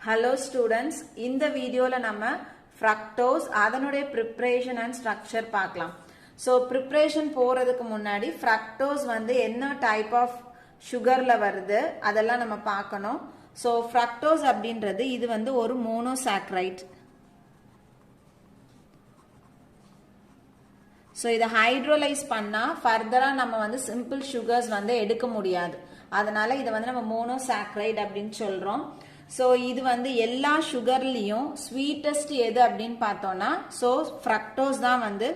Hello students, இந்த வீடியோல நம்ம fructose அதனுடைய preparation and structure பார்க்கலாம். So preparation போறதுக்கு முன்னாடி fructose வந்து என்ன type of sugarல வருது அதெல்லாம் நம்ம பார்க்கணும். So fructose அப்படின்றது இது வந்து ஒரு monosaccharide. So இதை hydrolyze பண்ணா further-ஆ நம்ம வந்து simple sugars வந்து எடுக்க முடியாது. அதனால இதை வந்து நம்ம monosaccharide அப்படின்னு சொல்றோம். So இது வந்து எல்லா சுகர்லயும் ஸ்வீட்டஸ்ட் எது அப்படின்னு பார்த்தோம்னா so fructose தான் வந்து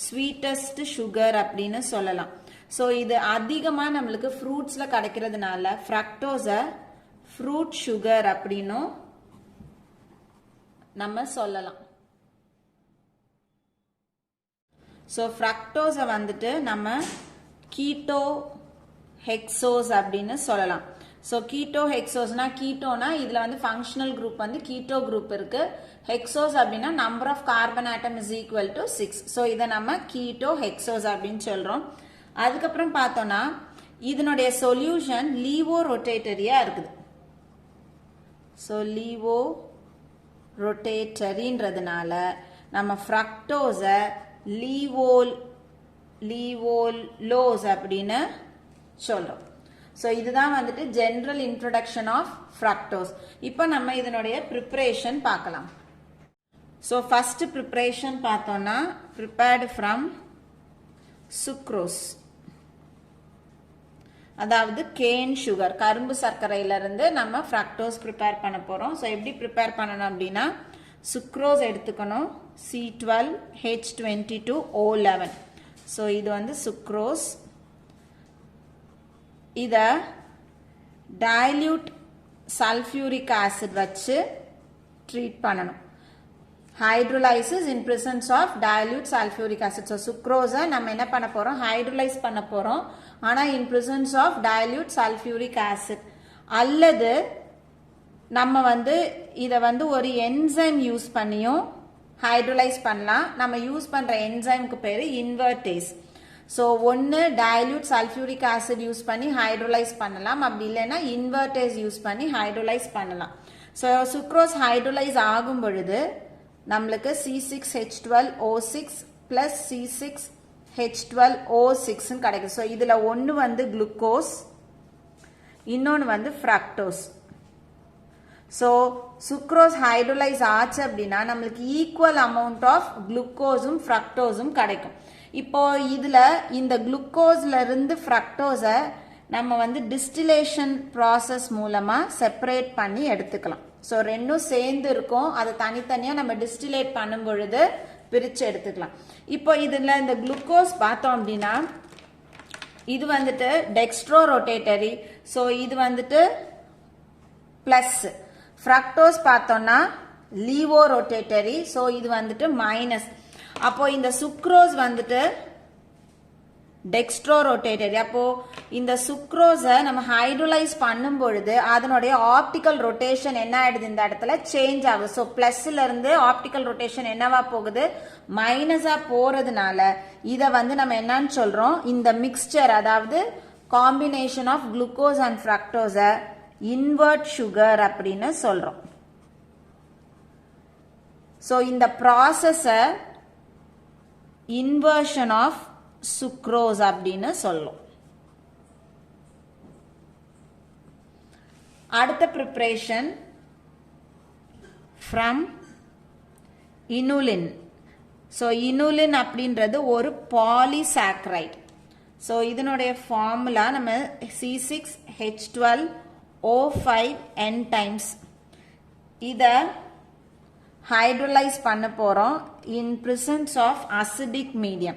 ஸ்வீட்டஸ்ட் சுகர் அப்படின்னு சொல்லலாம். So இது அதிகமா நம்மளுக்கு ஃப்ரூட்ஸ்ல கிடைக்கிறதுனால fructose ஃப்ரூட் சுகர் அப்படின்னும் நம்ம சொல்லலாம். So fructose வந்துட்டு நம்ம கீட்டோ ஹெக்ஸோஸ் அப்படின்னு சொல்லலாம். So keto hexose na keto na idla வந்து functional group வந்து keto group இருக்கு. Hexose அப்படினா number of carbon atom is equal to 6. So இதை நம்ம keto hexose அப்படின்னு சொல்றோம். அதுக்கப்புறம் பார்த்தோம்னா இதனுடைய solution levorotatory-ஆ இருக்குது. So levorotatory-ன்றதுனால நம்ம fructose levulose அப்படின்னு சொல்றோம். So இதுதான் வந்துட்டு general introduction of fructose. இப்போ நம்ம இதனுடைய preparation பார்க்கலாம். So first preparation பார்த்தோம்னா prepared from sucrose. அதாவது cane sugar கரும்பு சர்க்கரையில இருந்து நம்ம fructose prepare பண்ண போறோம். So எப்படி prepare பண்ணணும் அப்படின்னா sucrose எடுத்துக்கணும் C12H22O11. So இது வந்து sucrose. இத dilute sulfuric acid வச்சு ட்ரீட் பண்ணணும். hydrolysis in presence of dilute sulfuric acid. So sucrose நம்ம என்ன பண்ண போறோம் hydrolyze பண்ண போறோம். ஆனா in presence of dilute sulfuric acid அல்லது நம்ம வந்து இத வந்து ஒரு enzyme யூஸ் பண்ணியும் hydrolyze பண்ணலாம். நம்ம யூஸ் பண்ற enzymeக்கு பேரு invertase. So ஒன்னு dilute sulfuric acid யூஸ் பண்ணி hydrolyze பண்ணலாம், அப்படி இல்லைன்னா invertase யூஸ் பண்ணி hydrolyze பண்ணலாம். So sucrose hydrolyze ஆகும் பொழுது நம்மளுக்கு C6H12O6 plus C6H12O6 கிடைக்கும். So இதுல ஒன்னு வந்து glucose, இன்னொன்னு வந்து fructose. So sucrose hydrolyze ஆச்சு அப்படின்னா நம்மளுக்கு equal amount of glucoseum fructoseum கிடைக்கும். இப்போ இதுல இந்த குளுக்கோஸ்ல இருந்து ஃப்ரக்டோஸை நம்ம வந்து டிஸ்டிலேஷன் ப்ராசஸ் மூலமா செப்பரேட் பண்ணி எடுத்துக்கலாம். ஸோ ரெண்டும் சேர்ந்து இருக்கும், அதை தனித்தனியா நம்ம டிஸ்டிலேட் பண்ணும் பொழுது பிரிச்சு எடுத்துக்கலாம். இப்போ இதுல இந்த குளுக்கோஸ் பார்த்தோம் அப்படின்னா இது வந்துட்டு டெக்ஸ்ட்ரோ ரொட்டேட்டரி. ஸோ இது வந்துட்டு பிளஸ். ஃப்ரக்டோஸ் பார்த்தோம்னா லீவோ ரொட்டேட்டரி. ஸோ இது வந்துட்டு மைனஸ். அப்போ இந்த சுக்ரோஸ் வந்துட்டு டெக்ஸ்ட்ரோ ரொட்டேட்டரி. அப்போ இந்த சுக்ரோஸை நம்ம ஹைட்ரோலைஸ் பண்ணும் பொழுது அதனுடைய ஆப்டிக்கல் ரொட்டேஷன் என்ன ஆயிடுது, இந்த இடத்துல சேஞ்ச் ஆகுது. ஸோ பிளஸ்ல இருந்து ஆப்டிக்கல் ரொட்டேஷன் என்னவா போகுது, மைனஸா போறதுனால இதை வந்து நம்ம என்னன்னு சொல்றோம், இந்த மிக்ஸ்சர் அதாவது காம்பினேஷன் ஆஃப் குளுக்கோஸ் அண்ட் ஃப்ரக்டோஸை இன்வெர்ட் சுகர் அப்படின்னு சொல்றோம். ஸோ இந்த ப்ராசஸை inversion of sucrose அப்படின்னு சொல்லும். அடுத்த preparation from inulin. So inulin அப்படின்றது ஒரு polysaccharide. So இதனுடைய formula நம்ம C6H12O5N times. இத hydrolyze பண்ண போறோம் in presence of acidic medium.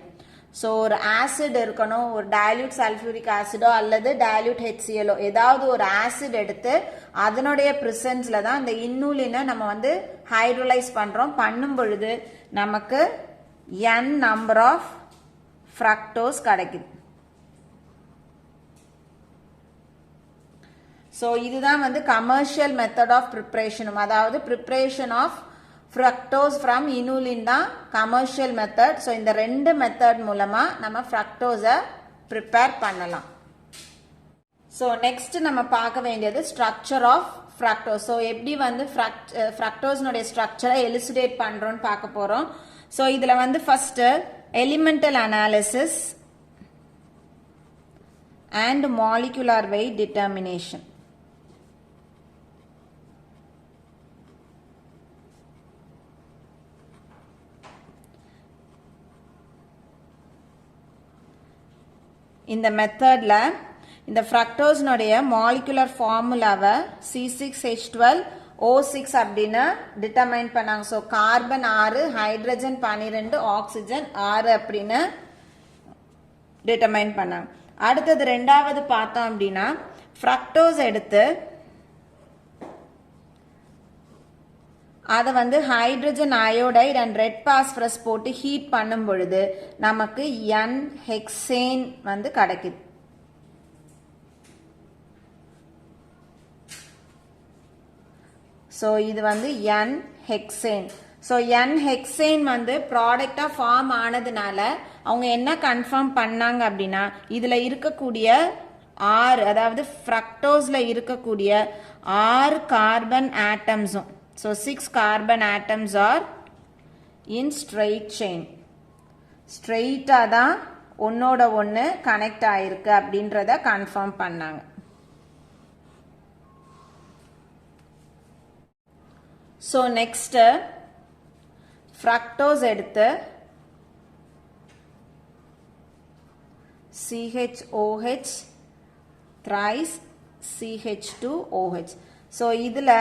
So ஒரு acid இருக்கணும், ஒரு dilute sulfuric acid அல்லது dilute HCl ஏதாவது ஒரு acid எடுத்து அதனுடைய presenceல தான் இந்த இன்னுலினை நம்ம வந்து hydrolyze பண்றோம். பண்ணும் பொழுது நமக்கு n number of fructose கிடைக்குது. So இதுதான் வந்து commercial method of preparation. அதாவது preparation of fructose from inulin தான் commercial method. So இந்த ரெண்டு method மூலமா நம்ம fructose prepare பண்ணலாம். So next நம்ம பார்க்க வேண்டியது structure of ஃப்ரக்டோஸ். ஸோ எப்படி வந்து ஃப்ரக்டோஸ்னுடைய ஸ்ட்ரக்சரை எலிசிடேட் பண்ணுறோன்னு பார்க்க போகிறோம். ஸோ இதில் வந்து first elemental analysis and molecular weight determination. இந்த மெத்தட்ல இந்த ஃப்ரக்டோஸ் நோடைய மாலிகுலர் ஃபார்முலாவை C6H12O6 அப்படின்னு டிட்டர்மைன் பண்ணாங்க. ஸோ கார்பன் 6, ஹைட்ரஜன் 12, ஆக்சிஜன் 6 அப்படின்னு டிட்டர்மைன் பண்ணாங்க. அடுத்தது ரெண்டாவது பார்த்தோம் அப்படின்னா ஃப்ரக்டோஸ் எடுத்து அதை வந்து hydrogen iodide and red phosphorus போட்டு ஹீட் பண்ணும் பொழுது நமக்கு N ஹெக்சேன் வந்து கிடைக்குது. ஸோ இது வந்து N hexane. So N hexane வந்து ப்ராடக்டாக ஃபார்ம் ஆனதுனால அவங்க என்ன கன்ஃபார்ம் பண்ணாங்க அப்படின்னா இதில் இருக்கக்கூடிய 6, அதாவது ஃப்ரக்டோஸில் இருக்கக்கூடிய 6 கார்பன் ஆட்டம்ஸும், so 6 carbon atoms are in straight chain. ஸ்ட்ரெயிட்டாக தான் ஒன்னோட ஒன்று கனெக்ட் ஆயிருக்கு அப்படின்றத கன்ஃபார்ம் பண்ணாங்க. ஸோ நெக்ஸ்ட்டு ஃப்ரக்டோஸ் எடுத்து CHOH thrice CH2OH. ஸோ இதில்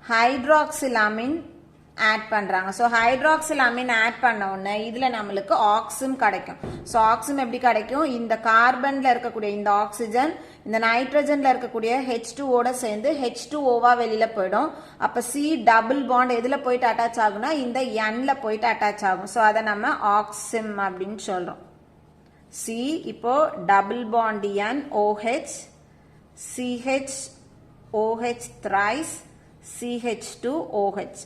ஹைட்ராக்சிலமின் ஆட் பண்ணுறாங்க. ஸோ ஹைட்ராக்சிலமின் ஆட் பண்ண உடனே இதில் நம்மளுக்கு ஆக்சிம் கிடைக்கும். ஸோ ஆக்சிம் எப்படி கிடைக்கும்? இந்த கார்பனில் இருக்கக்கூடிய இந்த ஆக்சிஜன் இந்த நைட்ரஜனில் இருக்கக்கூடிய H2ஓட சேர்ந்து H2Oவா வெளியில் போயிடும். அப்போ C டபுள் பாண்ட் எதில் போயிட்டு அட்டாச் ஆகுனா இந்த Nல போயிட்டு அட்டாச் ஆகும். ஸோ அதை நம்ம ஆக்சிம் அப்படின்னு சொல்கிறோம். C இப்போ double bond N OH CHOH thrice CH2OH.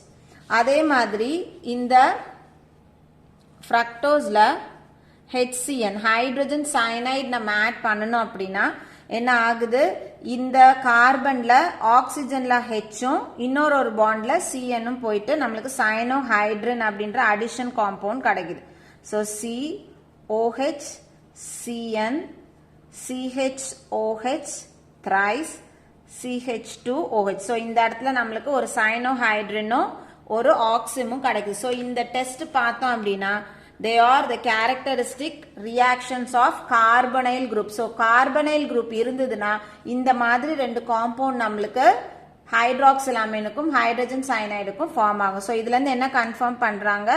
அதே மாதிரி இந்த ஃப்ரக்டோஸ்ல HCN ஹைட்ரஜன் சயனைடு நம்ம ஆட் பண்ணணும் அப்படின்னா என்ன ஆகுது? இந்த கார்பன்ல ஆக்சிஜன்ல Hம் இன்னொரு ஒரு பாண்ட்ல CNம் போயிட்டு நம்மளுக்கு சயனோ ஹைட்ரன் அப்படின்ற அடிஷன் காம்பவுண்ட் கிடைக்குது. So COH CN CHOH thrice CH2OH. So இந்த இடத்துல நம்மளுக்கு ஒரு சயனோ ஹைட்ரனோ ஒரு ஆக்சிமும் கிடைக்குது. ஸோ இந்த டெஸ்ட் பார்த்தோம் அப்படின்னா they are the characteristic reactions of carbonyl group. So carbonyl group இருந்ததுன்னா இந்த மாதிரி ரெண்டு காம்பவுண்ட் நம்மளுக்கு ஹைட்ராக்சிலமைனுக்கும் ஹைட்ரஜன் சயனைடுக்கும் ஃபார்ம் ஆகும். ஸோ இதுல இருந்து என்ன கன்ஃபார்ம் பண்றாங்க?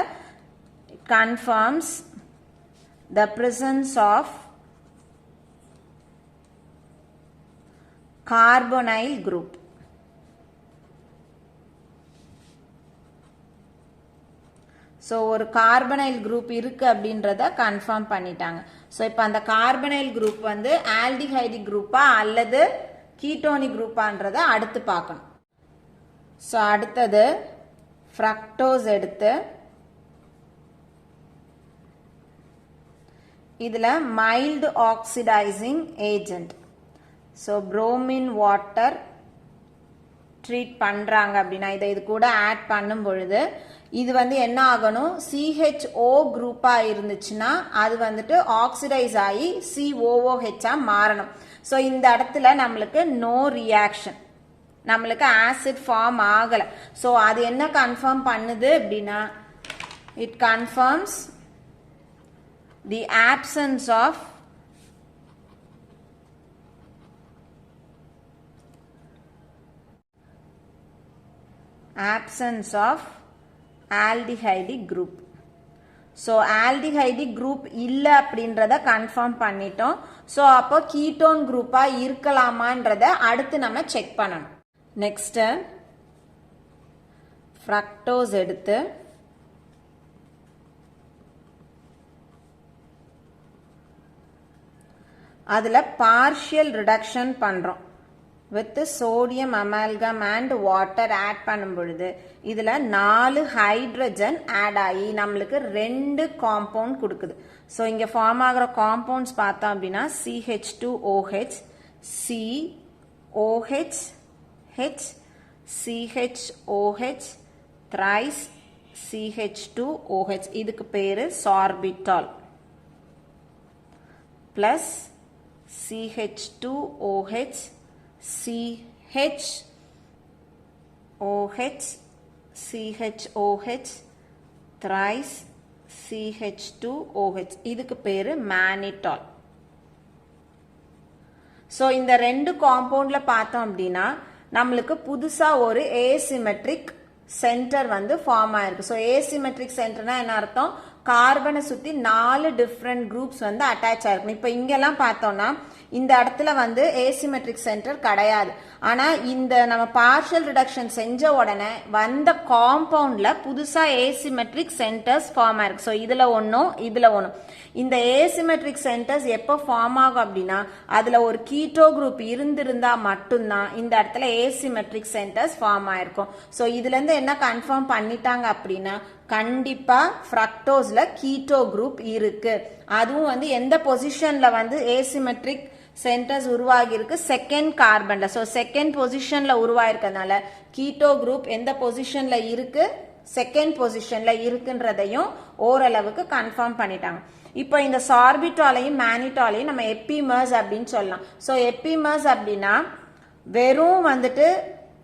confirms the presence of carbonyl group. So ஒரு கார்பனைல் குரூப் இருக்கு அப்படின்றத கன்ஃபார்ம் பண்ணிட்டாங்க. ஸோ இப்போ அந்த கார்பனைல் குரூப் வந்து ஆல்டிஹைடிக் குரூப்பா அல்லது கீட்டோனிக் குரூப்பான்றத அடுத்து பார்க்கணும். ஸோ அடுத்தது ஃப்ரக்டோஸ் எடுத்து இதில் mild oxidising agent, so bromine water treat பண்ணுறாங்க அப்படின்னா இதை இது கூட ஆட் பண்ணும் பொழுது இது வந்து என்ன ஆகணும்? CHO குரூப்பாக இருந்துச்சுன்னா அது வந்துட்டு ஆக்சிடைஸ் ஆகி COOH மாறணும். ஸோ இந்த இடத்துல நம்மளுக்கு நோ ரியாக்ஷன், நம்மளுக்கு ஆசிட் ஃபார்ம் ஆகலை. ஸோ அது என்ன கன்ஃபார்ம் பண்ணுது அப்படின்னா it confirms the absence of aldehydic group. So aldehydic group இல்லை அப்படின்றத கன்ஃபார்ம் பண்ணிட்டோம். ஸோ அப்போ கீட்டோன் குரூப்பாக இருக்கலாமான்றத அடுத்து நம்ம செக் பண்ணணும். நெக்ஸ்ட் ஃப்ரக்டோஸ் எடுத்து அதில் பார்ஷியல் ரிடக்ஷன் பண்ணுறோம் with sodium amalgam and water add பண்ணும் பொழுது இதில் 4 ஹைட்ரஜன் ஆட் ஆகி நம்மளுக்கு 2 காம்பவுண்ட் கொடுக்குது. ஸோ இங்கே ஃபார்ம் ஆகிற காம்பவுண்ட்ஸ் பார்த்தோம் அப்படின்னா CH2OH, COH, H, CHOH, thrice CH2OH. இதுக்கு பேரு sorbitol. Plus CH2OH, CHOH, CHOH, thrice CH2OH. இதுக்கு பேரு mannitol. So இந்த ரெண்டு காம்பவுண்ட்ல பார்த்தோம் அப்படின்னா நம்மளுக்கு புதுசா ஒரு asymmetric சென்டர் வந்து ஃபார்ம் ஆயிருக்கு. ஸோ ஏசிமெட்ரிக் சென்டர்னா என்ன அர்த்தம்? கார்பனை சுத்தி 4 டிஃப்ரெண்ட் குரூப்ஸ் வந்து அட்டாச் ஆயிருக்கும். இப்போ இங்கெல்லாம் பார்த்தோம்னா இந்த இடத்துல வந்து ஏசிமெட்ரிக் சென்டர் கிடையாது. ஆனா இந்த நம்ம பார்ஷியல் ரிடக்ஷன் செஞ்ச உடனே வந்த காம்பவுண்ட்ல புதுசா ஏசிமெட்ரிக் சென்டர்ஸ் ஃபார்ம் ஆயிருக்கு. ஸோ இதுல ஒன்னும் இதுல ஒன்னும். இந்த ஏசிமெட்ரிக் சென்டர்ஸ் எப்போ ஃபார்ம் ஆகும் அப்படின்னா அதுல ஒரு கீட்டோ குரூப் இருந்திருந்தா மட்டும்தான் இந்த இடத்துல ஏசிமெட்ரிக் சென்டர்ஸ் ஃபார்ம் ஆயிருக்கும். ஸோ இதுல இருந்து என்ன கன்ஃபார்ம் பண்ணிட்டாங்க அப்படின்னா கண்டிப்பா ஃப்ரக்டோஸ்ல கீட்டோ குரூப் இருக்கு. அதுவும் வந்து எந்த பொசிஷன்ல வந்து ஏசிமெட்ரிக் சென்டர்ஸ் உருவாகி இருக்கு? செகண்ட் கார்பன்ல. ஸோ செகண்ட் பொசிஷன்ல உருவாயிருக்கனால கீட்டோ குரூப் எந்த பொசிஷன்ல இருக்கு? செகண்ட் பொசிஷன்ல இருக்குன்றதையும் ஓரளவுக்கு கன்ஃபார்ம் பண்ணிட்டாங்க. இப்போ இந்த சார்பிட்டாலையும் மேனிட்டாலையும் நம்ம எப்பிமர்ஸ் அப்படின்னு சொல்லலாம். ஸோ எப்பிமர்ஸ் அப்படின்னா வெறும் வந்துட்டு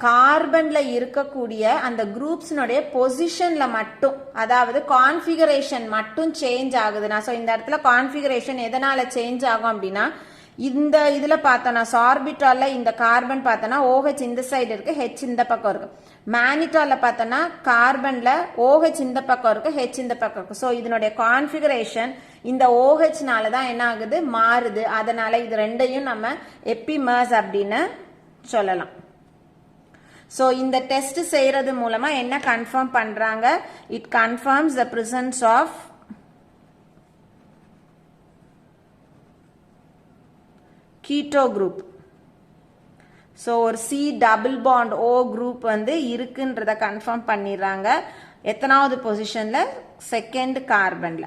கார்பன்ல இருக்கக்கூடிய அந்த குரூப்ஸ்னுடைய பொசிஷன்ல மட்டும், அதாவது கான்ஃபிகரேஷன் மட்டும் சேஞ்ச் ஆகுதுன்னா, ஸோ இந்த இடத்துல கான்ஃபிகரேஷன் எதனால சேஞ்ச் ஆகும் அப்படின்னா இந்த இதுல பார்த்தோம்னா சார்பிட்டால்ல இந்த கார்பன் பார்த்தோம்னா OH இந்த சைடு இருக்கு, H இந்த பக்கம் இருக்கு. மேனிட்டால்ல பார்த்தோம்னா கார்பன்ல OH இந்த பக்கம் இருக்கு, H இந்த பக்கம் இருக்கு. ஸோ இதனுடைய கான்ஃபிகரேஷன் இந்த OH-னால தான் என்ன ஆகுது? மாறுது. அதனால இது ரெண்டையும் நம்ம எப்பிமர்ஸ் அப்படின்னு சொல்லலாம். ஸோ இந்த டெஸ்ட் செய்யறது மூலமா என்ன கன்ஃபார்ம் பண்றாங்க? It confirms the presence of keto group. So ஒரு C double bond O group வந்து இருக்குன்றத கன்ஃபார்ம் பண்ணிடுறாங்க. எத்தனாவது பொசிஷன்ல? செகண்ட் கார்பன்ல.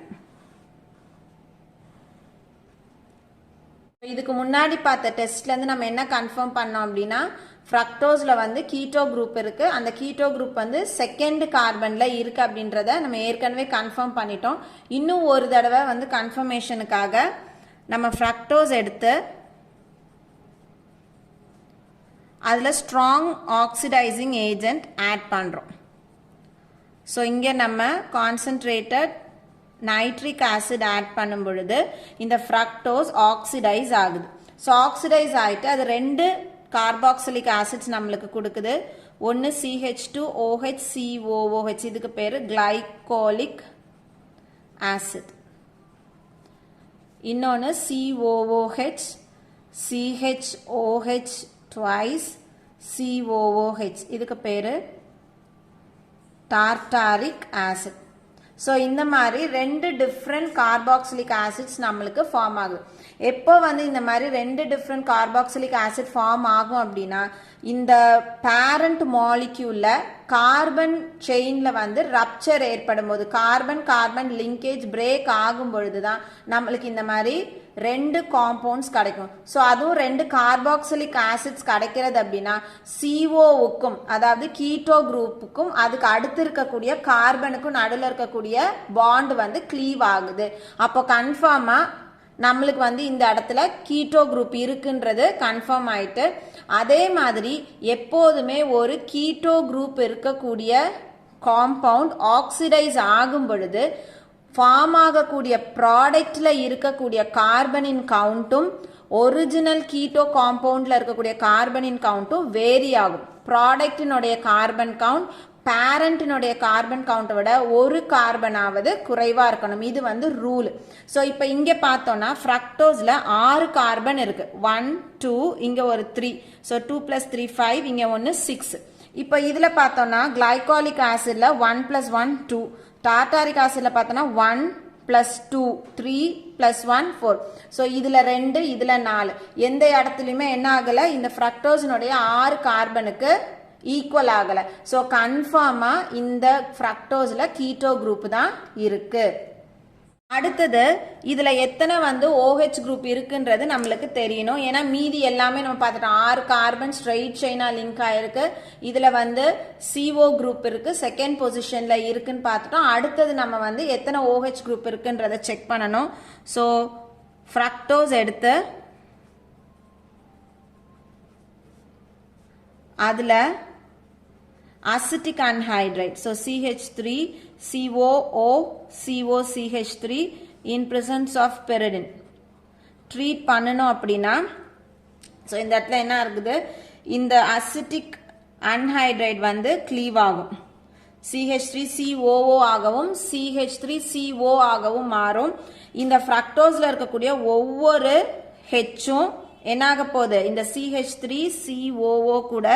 இதுக்கு முன்னாடி பார்த்த டெஸ்ட்ல இருந்து நம்ம என்ன கன்ஃபார்ம் பண்ணோம் அப்படின்னா ஃப்ரக்டோஸ்ல வந்து கீட்டோ குரூப் இருக்கு. அந்த கீட்டோ குரூப் வந்து செகண்ட் கார்பன்ல இருக்கு அப்படின்றத நம்ம ஏற்கனவே கன்ஃபார்ம் பண்ணிட்டோம். இன்னும் ஒரு தடவை வந்து கன்ஃபர்மேஷனுக்காக நம்ம ஃப்ரக்டோஸ் எடுத்து அதுல ஸ்ட்ராங் ஆக்சிடைசிங் ஏஜென்ட் ஆட் பண்றோம். ஸோ இங்க நம்ம கான்சென்ட்ரேட்டட் நைட்ரிக் ஆசிட் ஆட் பண்ணும் பொழுது இந்த ஃப்ரக்டோஸ் ஆக்சிடைஸ் ஆகுது. ஸோ ஆக்சிடைஸ் ஆயிட்டு அது 2 கார்பாக்சிலிக் ஆசிட்ஸ் நம்மளுக்கு கொடுக்குது. ஒன்னு CH2OH COOH, இதுக்கு பேரு கிளைகோலிக் ஆசிட். இன்னொன்னு COOH CHOH twice COOH, இதுக்கு பேரு டார்டாரிக் ஆசிட். ஸோ இந்த மாதிரி 2 டிஃப்ரெண்ட் கார்பாக்சிலிக் ஆசிட்ஸ் நம்மளுக்கு ஃபார்ம் ஆகுது. எப்போ வந்து இந்த மாதிரி 2 டிஃப்ரெண்ட் கார்பாக்சிலிக் ஆசிட் ஃபார்ம் ஆகும் அப்படின்னா இந்த பேரண்ட் மாலிக்யூல்ல கார்பன் செயின்ல வந்து ரப்சர் ஏற்படும் போது, கார்பன் கார்பன் லிங்கேஜ் பிரேக் ஆகும் பொழுதுதான் நம்மளுக்கு இந்த மாதிரி 2 காம்பவுண்ட்ஸ் கிடைக்கும். ஸோ அதுவும் 2 கார்பாக்சிலிக் ஆசிட்ஸ் கிடைக்கிறது அப்படின்னா COவுக்கும் அதாவது கீட்டோ குரூப்புக்கும் அதுக்கு அடுத்து இருக்கக்கூடிய கார்பனுக்கும் நடுவில் இருக்கக்கூடிய பாண்ட் வந்து க்ளீவ் ஆகுது. அப்போ கன்ஃபார்மா நம்மளுக்கு வந்து இந்த இடத்துல கீட்டோ குரூப் இருக்குன்றது கன்ஃபார்ம் ஆயிட்டு. அதே மாதிரி எப்போதுமே ஒரு கீட்டோ குரூப் இருக்கக்கூடிய காம்பவுண்ட் ஆக்சிடைஸ் ஆகும் பொழுது ஃபார்ம் ஆகக்கூடிய ப்ராடக்ட்ல இருக்கக்கூடிய கார்பனின் கவுண்ட்டும் ஒரிஜினல் கீட்டோ காம்பவுண்ட்ல இருக்கக்கூடிய கார்பனின் கவுண்ட்டும் வேரி ஆகும். ப்ராடக்டினுடைய கார்பன் கவுண்ட் பேரண்டினுடைய கார்பன் கவுண்டை விட ஒரு கார்பனாவது குறைவா இருக்கணும். இது வந்து ரூல். ஸோ இப்போ இங்க பார்த்தோம்னா ஃப்ரக்டோஸ்ல 6 கார்பன் இருக்கு. 1 2 இங்க ஒரு 3. ஸோ 2 + 3 5, இங்க ஒன்னு 6. இப்போ இதுல பார்த்தோம்னா கிளைகாலிக் ஆசிட்ல 1 + 1 2, டார்டாரிக் ஆசிட்ல பார்த்தோம்னா 1 + 2 3 + 1 4. ஸோ இதுல 2 இதுல 4. எந்த இடத்துலயுமே என்ன ஆகல? இந்த ஃப்ரக்டோஸினுடைய 6 கார்பனுக்கு ஈக்குவல் ஆகல. ஸோ கன்ஃபார்மா இந்த ஃப்ரக்டோஸ்ல கீட்டோ குரூப் தான் இருக்கு. அடுத்தது இதுல எத்தனை வந்து OH குரூப் இருக்குன்றது நம்மளுக்கு தெரியணும். ஏன்னா மீதி எல்லாமே நம்ம பார்த்துட்டோம். 6 கார்பன் ஸ்ட்ரெயிட் செயினா லிங்க் ஆயிருக்கு. இதுல வந்து CO குரூப் இருக்கு, செகண்ட் பொசிஷன்ல இருக்குன்னு பார்த்துட்டோம். அடுத்தது நம்ம வந்து எத்தனை OH குரூப் இருக்குன்றத செக் பண்ணணும். ஸோ ஃப்ரக்டோஸ் எடுத்து அதுல acidic anhydride, so CH3 COO COCH3 in presence of pyridine treat பண்ணனும் அப்படினா so இந்த இடத்துல என்ன இருக்குது, இந்த acidic anhydride வந்து cleave ஆகும், CH3COO ஆகவும் CH3CO ஆகவும் மாறும். இந்த ஃப்ரக்டோஸ்ல இருக்கக்கூடிய ஒவ்வொரு Hம் என்னாக போகுது, இந்த CH3COO கூட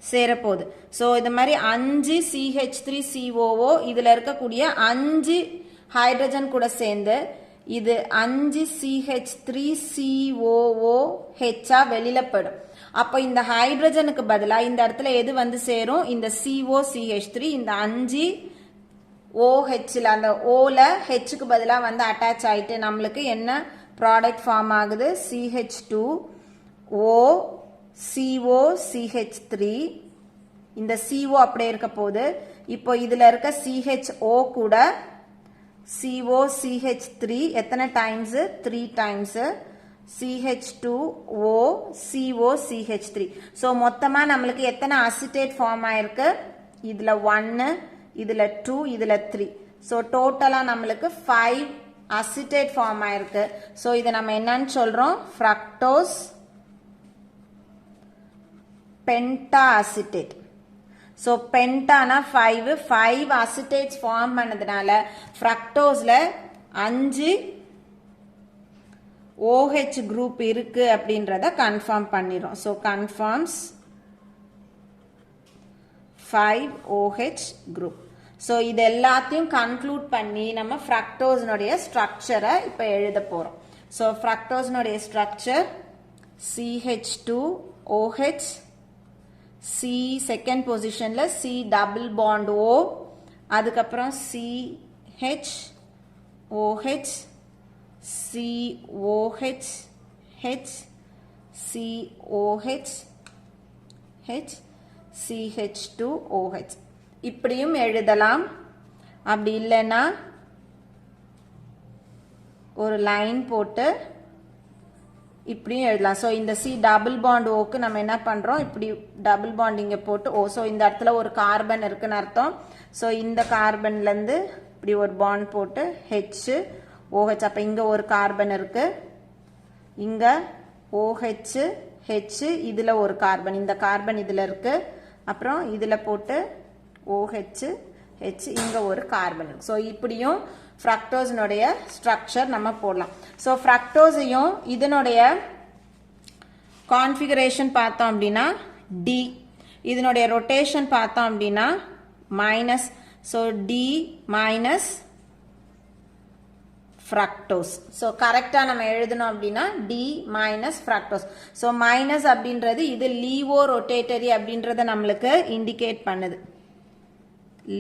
சேரப்போகுது. ஸோ இது மாதிரி 5 CH3COO இதில் இருக்கக்கூடிய 5 ஹைட்ரஜன் கூட சேர்ந்து இது 5 CH3COOH வெளியில போயிடும். அப்போ இந்த ஹைட்ரஜனுக்கு பதிலாக இந்த இடத்துல எது வந்து சேரும், இந்த COCH3 இந்த 5 OHல அந்த ஓல ஹெச்சுக்கு பதிலாக வந்து அட்டாச் ஆயிட்டு நம்மளுக்கு என்ன ப்ராடக்ட் ஃபார்ம் ஆகுது, CH2O COCH3. இந்த CO அப்படியே இருக்க போகுது. இப்போ இதுல இருக்க CHO கூட COCH3 எத்தனை times, 3 times CH2O COCH3. So மொத்தமா நம்மளுக்கு எத்தனை அசிட்டேட் ஃபார்ம் ஆயிருக்கு, இதுல 1 இதுல 2 இதுல 3. ஸோ டோட்டலா நம்மளுக்கு 5 அசிட்டேட் ஃபார்ம் ஆயிருக்கு. ஸோ இதை நம்ம என்னன்னு சொல்றோம், ஃப்ரக்டோஸ் பென்டாசிட்டேட். ஸோ பென்டானா 5 அசிட்டேட்ஸ் ஃபார்ம் பண்ணதுனால ஃப்ரக்டோஸ்ல 5 OH குரூப் இருக்கு அப்படின்றத கன்ஃபார்ம் பண்ணிரும். So confirms 5 OH group. So இது எல்லாத்தையும் கன்க்ளூட் பண்ணி நம்ம ஃப்ரக்டோஸ்னுடைய ஸ்ட்ரக்சரை இப்போ எழுத போறோம். ஸோ ஃப்ரக்டோஸ்னுடைய ஸ்ட்ரக்சர் CH2OH, C செகண்ட் பொசிஷன்ல C டபுள் பாண்ட் O, அதுக்கப்புறம் CH OH COH H COH H CH2OH இப்படியும் எழுதலாம். அப்படி இல்லைன்னா ஒரு லைன் போட்டு இப்படியும் எழுதலாம். ஸோ இந்த C டபுள் பாண்ட் ஓக்கு நம்ம என்ன பண்றோம், இப்படி டபுள் பாண்ட் இங்க போட்டு ஓ. ஸோ இந்த இடத்துல ஒரு கார்பன் இருக்குன்னு அர்த்தம். ஸோ இந்த கார்பன்ல இருந்து இப்படி ஒரு பாண்ட் போட்டு HOH. அப்ப இங்க ஒரு கார்பன் இருக்கு, இங்க OH H, இதுல ஒரு கார்பன், இந்த கார்பன் இதுல இருக்கு, அப்புறம் இதுல போட்டு OH H, இங்க ஒரு கார்பன் இருக்கு. ஸோ இப்படியும் ஃப்ரக்டோஸ்னுடைய ஸ்ட்ரக்சர் நம்ம போடலாம். ஸோ ஃப்ரக்டோஸையும் இதனுடைய கான்ஃபிகரேஷன் பார்த்தோம் அப்படின்னா D, இதனுடைய ரொட்டேஷன் பார்த்தோம் அப்படின்னா minus. So D minus fructose. So கரெக்டாக நம்ம எழுதணும் அப்படின்னா D minus fructose. So minus அப்படின்றது இது லீவோ ரொட்டேட்டரி அப்படின்றத நம்மளுக்கு இண்டிகேட் பண்ணுது.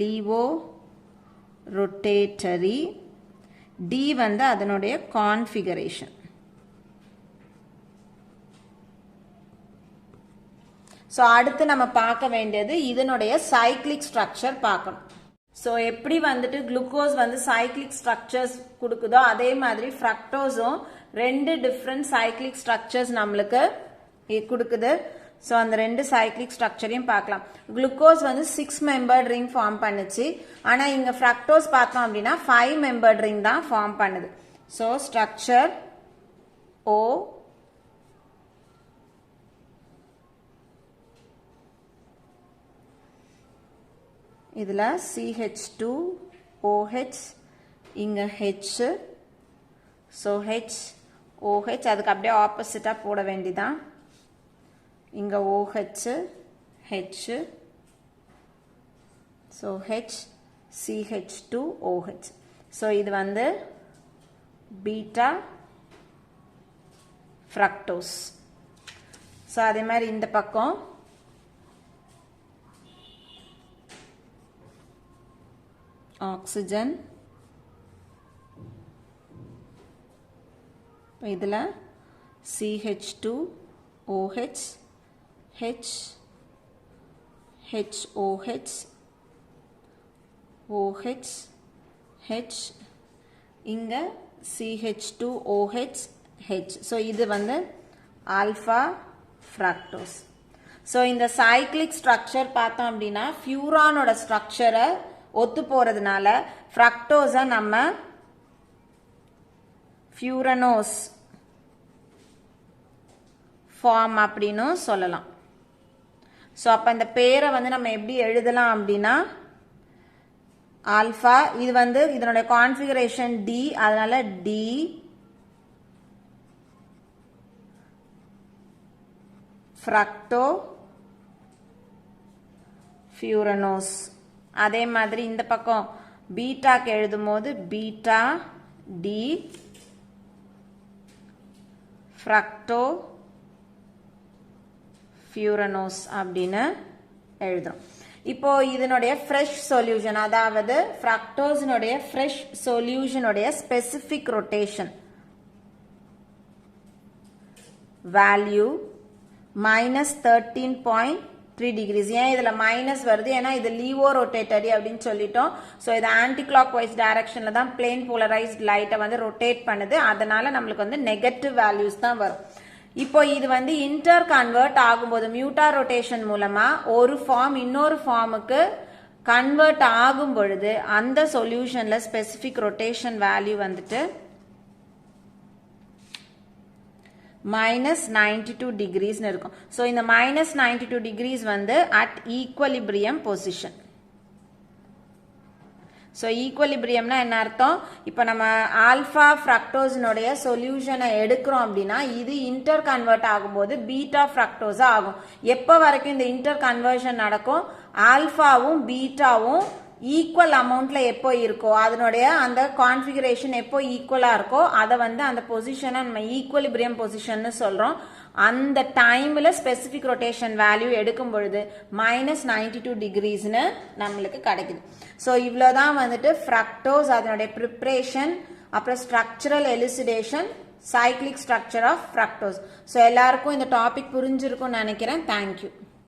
லீவோ ரொட்டேட்டரி. D வந்து அதனுடைய கான்ஃபிகரேஷன். ஸோ அடுத்து நம்ம பார்க்க வேண்டியது இதனுடைய சைக்ளிக் ஸ்ட்ரக்சர் பார்க்கணும். ஸோ எப்படி வந்துட்டு குளுக்கோஸ் வந்து சைக்ளிக் ஸ்ட்ரக்சர்ஸ் கொடுக்குதோ அதே மாதிரி ஃப்ரக்டோஸும் 2 டிஃப்ரெண்ட் சைக்ளிக் ஸ்ட்ரக்சர்ஸ் நம்மளுக்கு கொடுக்குது. ஸோ அந்த 2 சைக்ளிக் ஸ்ட்ரக்சரையும் பார்க்கலாம். குளுக்கோஸ் வந்து 6 மெம்பர்ட் ரிங் ஃபார்ம் பண்ணுச்சு, ஆனால் இங்கே ஃப்ரக்டோஸ் பார்த்தோம் அப்படின்னா 5 மெம்பர்ட் ரிங் தான் ஃபார்ம் பண்ணுது. ஸோ ஸ்ட்ரக்சர் O, இதில் CH2OH, இங்கே H, ஸோ HOH அதுக்கு அப்படியே ஆப்போசிட்டாக போட வேண்டியதான். இங்கே OH H, so H CH2OH. So இது வந்து பீட்டா ஃப்ரக்டோஸ். ஸோ அதே மாதிரி இந்த பக்கம் ஆக்சிஜன் இதில் CH2OH H HOH OH H இங்க CH2OH H. ஸோ இது வந்து ஆல்ஃபா ஃப்ரக்டோஸ். ஸோ இந்த சைக்ளிக் ஸ்ட்ரக்சர் பார்த்தோம் அப்படின்னா ஃபியூரானோட ஸ்ட்ரக்சரை ஒத்து போகிறதுனால ஃப்ரக்டோஸை நம்ம ஃபியூரனோஸ் ஃபார்ம் அப்படின்னு சொல்லலாம். ஸோ அப்போ இந்த பேரை வந்து நம்ம எப்படி எழுதலாம் அப்படின்னா ஆல்ஃபா, இது வந்து இதனுடைய கான்ஃபிகரேஷன் D, அதனால D ஃப்ரக்டோ ஃபியூரனோஸ். அதே மாதிரி இந்த பக்கம் பீட்டாக்கு எழுதும் போது பீட்டா D ஃப்ரக்டோ ஃபியூரனோஸ் அப்படின்னு எழுதுறோம். இப்போ இதனுடைய ஃப்ரெஷ் சொல்யூஷன், அதாவது ஃப்ரக்டோஸினுடைய ஃப்ரெஷ் சொல்யூஷனுடைய ஸ்பெசிபிக் ரொட்டேஷன் வேல்யூ -13.3 டிகிரிஸ். ஏன் இதில் மைனஸ் வருது? ஏன்னா இது லீவோ ரொட்டேட்டரி அப்படின்னு சொல்லிட்டோம். ஸோ இது ஆன்டி கிளாக் வைஸ் டைரக்ஷனில் தான் பிளேன் போலரைஸ்ட் லைட்டை வந்து ரொட்டேட் பண்ணுது. அதனால நம்மளுக்கு வந்து நெகட்டிவ் வேல்யூஸ் தான் வரும். இப்போ இது வந்து இன்டர் கன்வெர்ட் ஆகும்போது மியூட்டா ரொட்டேஷன் மூலமா ஒரு ஃபார்ம் இன்னொரு ஃபார்முக்கு கன்வெர்ட் ஆகும் பொழுது அந்த சொல்யூஷன்ல ஸ்பெசிபிக் ரொட்டேஷன் வேல்யூ வந்துட்டு -92 டிகிரிஸ் இருக்கும். ஸோ இந்த -92 டிகிரிஸ் வந்து அட் ஈக்குவலிபிரியம் பொசிஷன். ஸோ ஈக்குவலிபிரியம்னா என்ன அர்த்தம்? இப்போ நம்ம ஆல்ஃபா ஃப்ரக்டோஸினுடைய சொல்யூஷனை எடுக்கிறோம் அப்படின்னா இது இன்டர் கன்வெர்ட் ஆகும்போது பீட்டா ஃப்ரக்டோஸா ஆகும். எப்போ வரைக்கும் இந்த இன்டர் கன்வர்ஷன் நடக்கும்? ஆல்ஃபாவும் பீட்டாவும் ஈக்குவல் அமௌண்ட்ல எப்போ இருக்கோ, அதனுடைய அந்த கான்ஃபிகரேஷன் எப்போ ஈக்குவலா இருக்கோ அதை வந்து அந்த பொசிஷனை நம்ம ஈக்குவலிபிரியம் பொசிஷன் சொல்றோம். அந்த டைம்ல ஸ்பெசிபிக் ரொட்டேஷன் வேல்யூ எடுக்கும் பொழுது -92 டிகிரிஸ்னு நம்மளுக்கு கிடைக்குது. ஸோ இவ்வளோதான் வந்துட்டு ஃப்ரக்டோஸ், அதனுடைய ப்ரிப்ரேஷன், அப்புறம் structural elucidation, cyclic structure of fructose. So எல்லாருக்கும் இந்த டாபிக் புரிஞ்சிருக்கும்னு நினைக்கிறேன். தேங்க்யூ.